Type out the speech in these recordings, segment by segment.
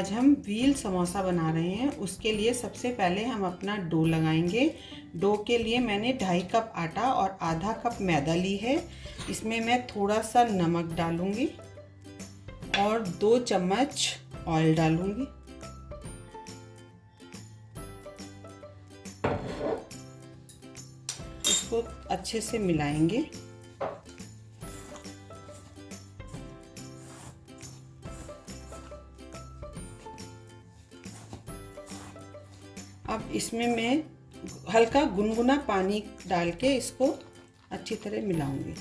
आज हम व्हील समोसा बना रहे हैं। उसके लिए सबसे पहले हम अपना डो लगाएंगे। डो के लिए मैंने 2.5 कप आटा और आधा कप मैदा ली है। इसमें मैं थोड़ा सा नमक डालूंगी और 2 चम्मच ऑयल डालूंगी। इसको अच्छे से मिलाएंगे। अब इसमें मैं हल्का गुनगुना पानी डाल के इसको अच्छी तरह मिलाऊंगी।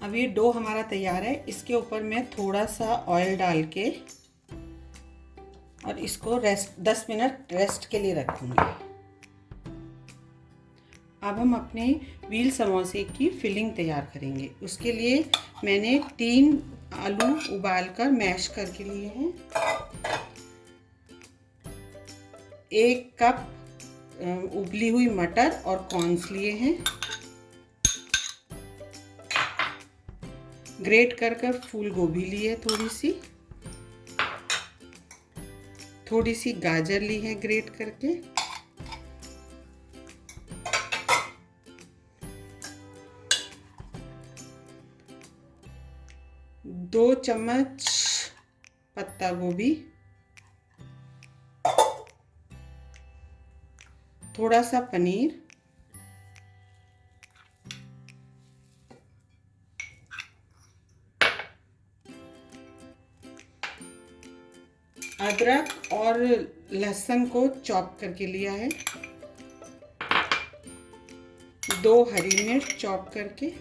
अब ये डो हमारा तैयार है। इसके ऊपर मैं थोड़ा सा ऑयल डाल के और इसको 10 मिनट रेस्ट के लिए रखूंगी। अब हम अपने व्हील समोसे की फिलिंग तैयार करेंगे। उसके लिए मैंने 3 आलू उबालकर मैश करके लिए हैं। 1 कप उबली हुई मटर और कॉर्न्स लिए हैं। ग्रेट कर फूल गोभी ली है, थोड़ी सी गाजर ली है ग्रेट करके। दो चम्मच पत्ता गोभी, थोड़ा सा पनीर, अदरक और लहसुन को चॉप करके लिया है, 2 हरी मिर्च चॉप करके,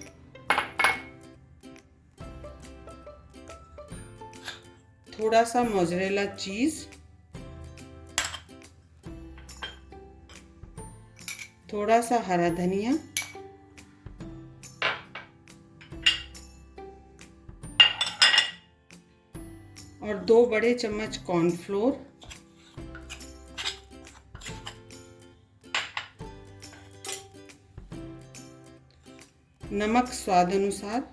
थोड़ा सा मोज़रेला चीज, थोड़ा सा हरा धनिया, और 2 बड़े चम्मच कॉर्नफ्लोर, नमक स्वाद अनुसार,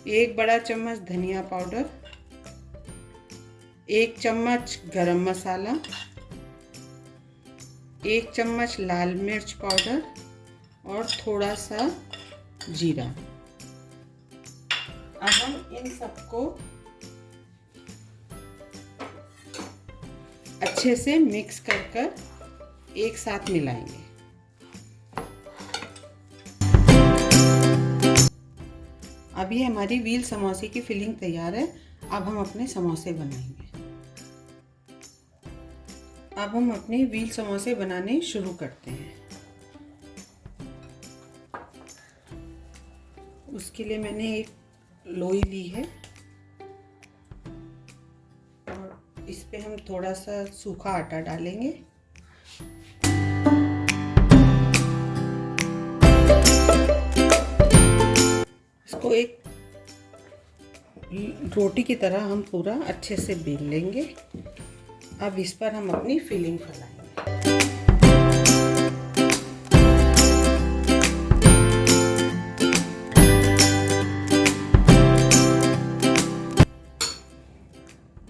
1 बड़ा चम्मच धनिया पाउडर, 1 चम्मच गरम मसाला, 1 चम्मच लाल मिर्च पाउडर और थोड़ा सा जीरा। अब हम इन सबको अच्छे से मिक्स कर एक साथ मिलाएंगे। अभी हमारी व्हील समोसे की फिलिंग तैयार है। अब हम अपने समोसे बनाएंगे। अब हम अपने व्हील समोसे बनाने शुरू करते हैं। उसके लिए मैंने एक लोई ली है और इस पे हम थोड़ा सा सूखा आटा डालेंगे। इसको एक रोटी की तरह हम पूरा अच्छे से बेल लेंगे। अब इस पर हम अपनी फिलिंग फैलाएंगे।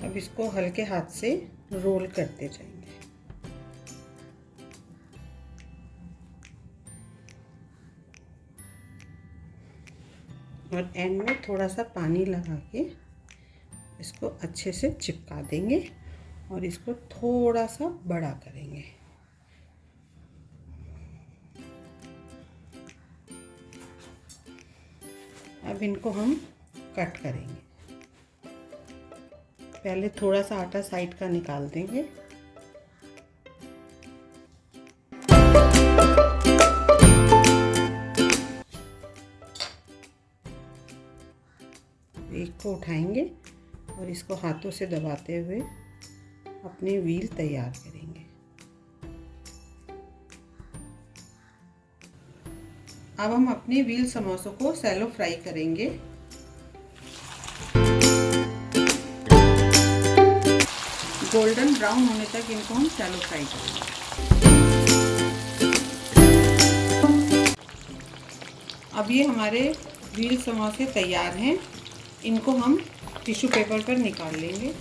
अब इसको हल्के हाथ से रोल करते जाएंगे और एंड में थोड़ा सा पानी लगा के इसको अच्छे से चिपका देंगे और इसको थोड़ा सा बड़ा करेंगे। अब इनको हम कट करेंगे। पहले थोड़ा सा आटा साइड का निकाल देंगे। एक को उठाएंगे और इसको हाथों से दबाते हुए अपनी व्हील तैयार करेंगे। अब हम अपने व्हील समोसों को सैलो फ्राई करेंगे। गोल्डन ब्राउन होने तक इनको हम सैलो फ्राई करेंगे। अब ये हमारे ग्रिल समोसे तैयार हैं। इनको हम टिश्यू पेपर पर निकाल लेंगे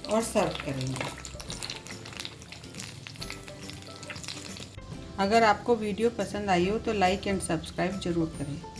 और सर्व करेंगे। अगर आपको वीडियो पसंद आई हो तो लाइक एंड सब्सक्राइब ज़रूर करें।